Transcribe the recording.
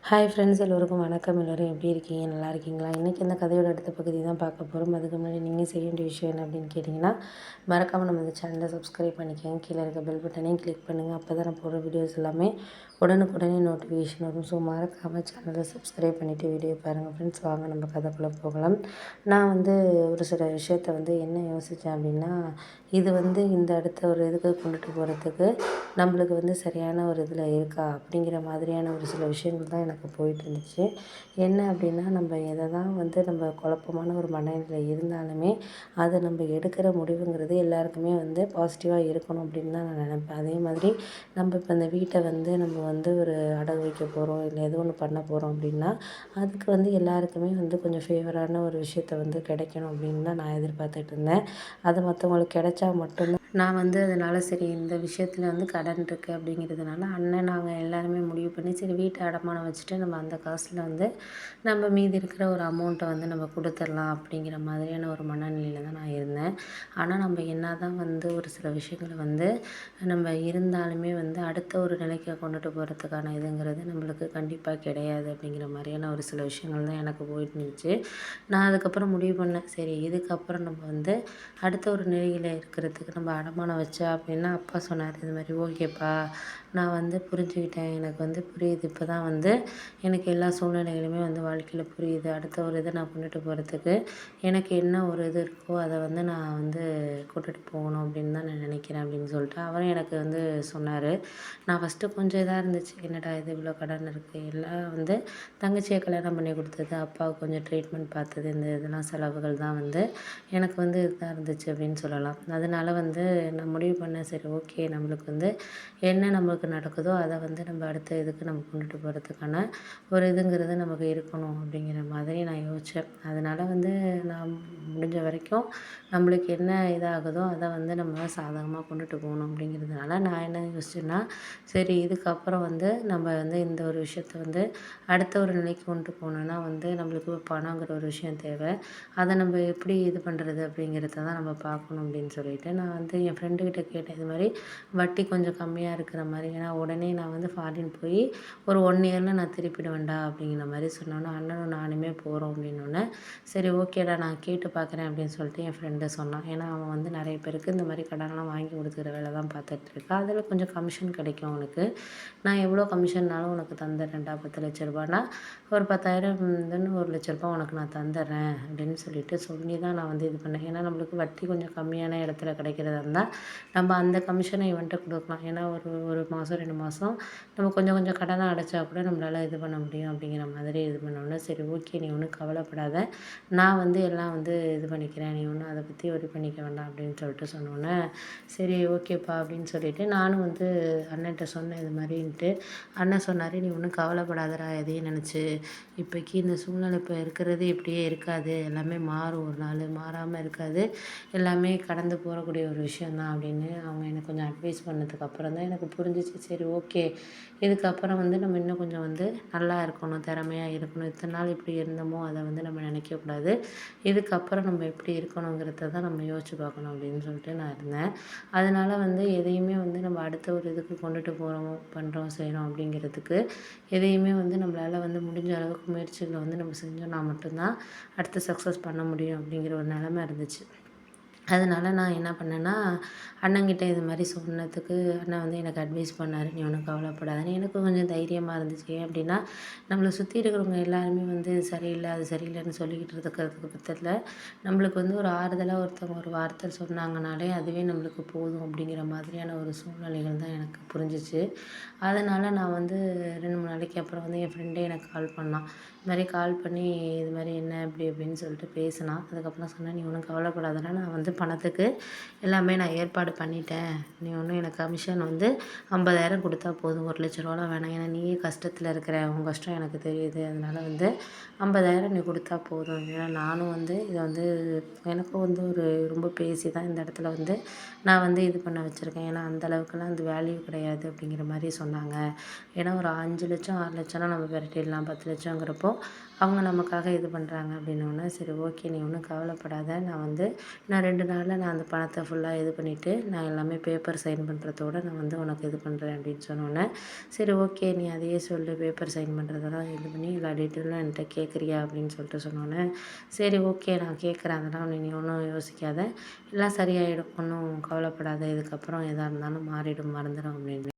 Hi friends, எல்லோருக்கும் வணக்கம். எல்லோரும் எப்படி இருக்கீங்க? நல்லா இருக்கீங்களா? இன்றைக்கி இந்த கதையோட அடுத்த பகுதி தான் பார்க்க போகிறோம். அதுக்கு முன்னாடி நீங்கள் செய்ய வேண்டிய விஷயம் என்ன அப்படின்னு கேட்டிங்கன்னா, மறக்காமல் நம்ம இந்த சேனலை சப்ஸ்கிரைப் பண்ணிக்கோங்க. கீழே இருக்க பெல் பட்டனையும் கிளிக் பண்ணுங்கள். அப்போ தான் நான் போடுற வீடியோஸ் எல்லாமே உடனுக்குடனே நோட்டிஃபிகேஷன் வரும். ஸோ மறக்காமல் சேனலை சப்ஸ்கிரைப் பண்ணிவிட்டு வீடியோ பாருங்கள் ஃப்ரெண்ட்ஸ். வாங்க நம்ம கதைக்குள்ளே போகலாம். நான் ஒரு சில விஷயத்தை என்ன யோசித்தேன் அப்படின்னா, இது இந்த அடுத்த ஒரு இதுக்கு கொண்டுட்டு போகிறதுக்கு நம்மளுக்கு சரியான ஒரு இதில் இருக்கா அப்படிங்கிற மாதிரியான ஒரு சில விஷயங்கள் தான் எனக்கு போயிட்டு இருந்துச்சு. என்ன அப்படின்னா, நம்ம எதை தான் நம்ம குழப்பமான ஒரு மனநிலை இருந்தாலுமே அதை நம்ம எடுக்கிற முடிவுங்கிறது எல்லாருக்குமே பாசிட்டிவாக இருக்கணும் அப்படின்னு தான் நான் நினைப்பேன். அதே மாதிரி நம்ம இப்போ இந்த வீட்டை நம்ம ஒரு அடகு வைக்க போகிறோம், இல்லை ஏதோ ஒன்று பண்ண போகிறோம் அப்படின்னா அதுக்கு எல்லாருக்குமே கொஞ்சம் ஃபேவரான ஒரு விஷயத்த கிடைக்கணும் அப்படின்னு தான் நான் எதிர்பார்த்துட்டு இருந்தேன். அது மற்றவங்களுக்கு கிடைச்சா மட்டும்தான் நான் அதனால் சரி இந்த விஷயத்தில் கடன் இருக்குது அப்படிங்கிறதுனால அண்ணன் நாங்கள் எல்லாருமே முடிவு பண்ணி சரி வீட்டை அடமானம் வச்சுட்டு நம்ம அந்த காசில் நம்ம மீதி இருக்கிற ஒரு அமௌண்ட்டை நம்ம கொடுத்துடலாம் அப்படிங்கிற மாதிரியான ஒரு மனநிலையில் தான் நான் இருந்தேன். ஆனால் நம்ம என்ன தான் ஒரு சில விஷயங்களை நம்ம இருந்தாலுமே அடுத்த ஒரு நிலைக்கு கொண்டுட்டு போகிறதுக்கான இதுங்கிறது நம்மளுக்கு கண்டிப்பாக கிடையாது அப்படிங்கிற மாதிரியான ஒரு சில விஷயங்கள் தான் எனக்கு போயிட்டு இருந்துச்சு. நான் அதுக்கப்புறம் முடிவு பண்ணேன், சரி இதுக்கப்புறம் நம்ம அடுத்த ஒரு நிலையில் இருக்கிறதுக்கு நம்ம அடமானம் வச்சா அப்படின்னா அப்பா சொன்னார், இது மாதிரி ஓகேப்பா நான் புரிஞ்சுக்கிட்டேன், எனக்கு புரியுது, இப்போ தான் எனக்கு எல்லா சூழ்நிலைகளுமே வாழ்க்கையில் புரியுது. அடுத்த ஒரு இதை நான் கொண்டுட்டு போகிறதுக்கு எனக்கு என்ன ஒரு இது இருக்கோ அதை நான் கொண்டுட்டு போகணும் அப்படின்னு தான் நான் நினைக்கிறேன் அப்படின்னு சொல்லிட்டு அவரும் எனக்கு சொன்னார். நான் ஃபஸ்ட்டு கொஞ்சம் இதாக இருந்துச்சு, என்னடா இது இவ்வளோ கடன் இருக்குது, எல்லாம் தங்கச்சியை கல்யாணம் பண்ணி கொடுத்தது, அப்பாவுக்கு கொஞ்சம் ட்ரீட்மெண்ட் பார்த்தது, இந்த இதெல்லாம் செலவுகள் தான் எனக்கு இதாக இருந்துச்சு அப்படின்னு சொல்லலாம். அதனால் நான் முடிவு பண்ணேன், சரி ஓகே நம்மளுக்கு என்ன நம்மளுக்கு நடக்குதோ அதை நம்ம அடுத்த இதுக்கு நம்ம கொண்டுட்டு போகிறதுக்கான ஒரு இதுங்கிறது நமக்கு இருக்கணும் அப்படிங்கிற மாதிரி நான் யோசித்தேன். அதனால் நான் முடிஞ்ச வரைக்கும் நம்மளுக்கு என்ன இதாகுதோ அதை நம்ம சாதகமாக கொண்டுட்டு போகணும் அப்படிங்கிறதுனால நான் என்ன யோசிச்சேன்னா, சரி இதுக்கப்புறம் நம்ம இந்த ஒரு விஷயத்த அடுத்த ஒரு நிலைக்கு கொண்டுட்டு போகணுன்னா நம்மளுக்கு பணங்கிற ஒரு விஷயம் தேவை. அதை நம்ம எப்படி இது பண்ணுறது அப்படிங்கிறத தான் நம்ம பார்க்கணும் அப்படின்னு சொல்லிட்டு நான் என் ஃப்ரெண்டுக்கிட்ட கேட்டேன். இது மாதிரி வட்டி கொஞ்சம் கம்மியாக இருக்கிற மாதிரி, ஏன்னா உடனே நான் ஃபாரின் போய் ஒரு 1 இயரில் நான் திருப்பிடுவேன்டா அப்படிங்கிற மாதிரி சொன்னோன்னே அண்ணனும் நானுமே போகிறோம் அப்படின்னோடனே சரி ஓகேடா நான் கேட்டு பார்க்குறேன் அப்படின்னு சொல்லிட்டு என் ஃப்ரெண்டு சொன்னான். ஏன்னா அவன் நிறைய பேருக்கு இந்த மாதிரி கடன்லாம் வாங்கி கொடுத்துக்கிற வேலை தான் பார்த்துட்ருக்கா. அதில் கொஞ்சம் கமிஷன் கிடைக்கும் அவனுக்கு. நான் எவ்வளோ கமிஷன்னாலும் உனக்கு தந்துடுறேன்டா, 10 லட்ச ரூபானா ஒரு 10,000 1,00,000 ரூபா உனக்கு நான் தந்துடுறேன் அப்படின்னு சொல்லிட்டு சொல்லி தான் நான் இது பண்ணேன். ஏன்னா நம்மளுக்கு வட்டி கொஞ்சம் கம்மியான இடத்துல கிடைக்கிறதா இருந்தால் நம்ம அந்த கமிஷனை இவன்கிட்ட கொடுக்கலாம். ஏன்னா ஒரு மாதம் 2 மாதம் நம்ம கொஞ்சம் கொஞ்சம் கடனை அடைச்சா கூட நம்மளால் இது பண்ண முடியும் அப்படிங்கிற மாதிரி இது பண்ணோன்னே சரி ஓகே நீ ஒன்றும் கவலைப்படாத, நான் எல்லாம் இது பண்ணிக்கிறேன், நீ ஒன்றும் அதை பற்றி ஒரி பண்ணிக்க வேண்டாம் அப்படின்னு சொல்லிட்டு சொன்னோன்னே சரி ஓகேப்பா அப்படின்னு சொல்லிட்டு நானும் அண்ணன்ட்ட சொன்னேன் இது மாதிரின்ட்டு. அண்ணன் சொன்னார், நீ ஒன்றும் கவலைப்படாதடா எதையும் நினச்சி, இப்போக்கி இந்த சூழ்நிலை இப்போ இருக்கிறது இப்படியே இருக்காது, எல்லாமே மாறும், ஒரு நாள் மாறாமல் இருக்காது, எல்லாமே கடந்து போகக்கூடிய ஒரு விஷயந்தான் அப்படின்னு அவங்க எனக்கு கொஞ்சம் அட்வைஸ் பண்ணதுக்கு அப்புறம் தான் எனக்கு புரிஞ்சிச்சு. சரி ஓகே இதுக்கப்புறம் நம்ம இன்னும் கொஞ்சம் நல்லா இருக்கணும், திறமையாக இருக்கணும், இத்தனை நாள் இப்படி இருந்தோமோ அதை நம்ம நினைக்கக்கூடாது, இதுக்கப்புறம் நம்ம எப்படி இருக்கணுங்கிறத தான் நம்ம யோசிச்சு பார்க்கணும் அப்படின்னு சொல்லிட்டு நான் இருந்தேன். அதனால் எதையுமே நம்ம அடுத்த ஒரு இதுக்கு கொண்டுட்டு போகிறோம், பண்ணுறோம், செய்கிறோம் அப்படிங்கிறதுக்கு எதையுமே நம்மளால் முடிஞ்ச அளவுக்கு முயற்சிகளை நம்ம செஞ்சோம்னா மட்டும்தான் அடுத்து சக்ஸஸ் பண்ண முடியும் அப்படிங்கிற ஒரு நிலமை இருந்துச்சு. அதனால் நான் என்ன பண்ணேன்னா, அண்ணங்கிட்ட இது மாதிரி சொன்னதுக்கு அண்ணன் எனக்கு அட்வைஸ் பண்ணார், நீ ஒன்றும் கவலைப்படாதன்னு. எனக்கு கொஞ்சம் தைரியமாக இருந்துச்சு. ஏன் அப்படின்னா, நம்மளை சுற்றி இருக்கிறவங்க எல்லாருமே இது சரியில்லை, அது சரியில்லைன்னு சொல்லிக்கிட்டு இருக்கிறதுக்கு பட்சத்தில் நம்மளுக்கு ஒரு ஆறுதலாக ஒருத்தவங்க ஒரு வார்த்தை சொன்னாங்கனாலே அதுவே நம்மளுக்கு போதும் அப்படிங்கிற மாதிரியான ஒரு சூழ்நிலைகள் தான் எனக்கு புரிஞ்சிச்சு. அதனால் நான் 2, 3 நாளைக்கு அப்புறம் என் ஃப்ரெண்டே எனக்கு கால் பண்ணான். இது மாதிரி கால் பண்ணி இது மாதிரி என்ன இப்படி அப்படின்னு சொல்லிட்டு பேசினான். அதுக்கப்புறம் சொன்னேன், நீ ஒன்றும் கவலைப்படாதடா, நான் பணத்துக்கு எல்லாமே நான் ஏற்பாடு பண்ணிட்டேன், நீ ஒன்றும் எனக்கு கமிஷன் 50,000 கொடுத்தா போதும், 1,00,000 ரூபாலாம் வேணாம், ஏன்னா நீயே கஷ்டத்தில் இருக்கிற, உன் கஷ்டம் எனக்கு தெரியுது, அதனால் 50,000 நீ கொடுத்தா போதும், ஏன்னா நானும் இதை எனக்கும் ஒரு ரொம்ப பேசி தான் இந்த இடத்துல நான் இது பண்ண வச்சுருக்கேன், ஏன்னா அந்த அளவுக்குலாம் வேல்யூ கிடையாது அப்படிங்கிற மாதிரி சொன்னாங்க. ஏன்னா ஒரு 5 லட்சம் 6 லட்சம்னா நம்ம விரட்டிடலாம், 10 லட்சங்கிறப்போ அவங்க நமக்காக இது பண்ணுறாங்க அப்படின்னோடனே சரி ஓகே நீ ஒன்றும் கவலைப்படாத, நான் 2 நாளில் நான் அந்த பணத்தை ஃபுல்லாக இது பண்ணிவிட்டு நான் எல்லாமே பேப்பர் சைன் பண்ணுறதோட நான் வந்து உனக்கு இது பண்ணுறேன் அப்படின்னு சொன்னோன்னே, சரி ஓகே நீ அதையே சொல்லு பேப்பர் சைன் பண்ணுறதெல்லாம் இது பண்ணி எல்லா டீட்டெயிலும் என்கிட்ட கேட்குறியா அப்படின்னு சொல்லிட்டு சொன்னோன்னே, சரி ஓகே நான் கேட்குறேன் அதெல்லாம் நீ ஒன்றும் யோசிக்காத எல்லாம் சரியாயிடும் ஒன்றும் கவலைப்படாத இதுக்கப்புறம் எதாக இருந்தாலும் மாறிடும் மறந்துடும் அப்படின்னு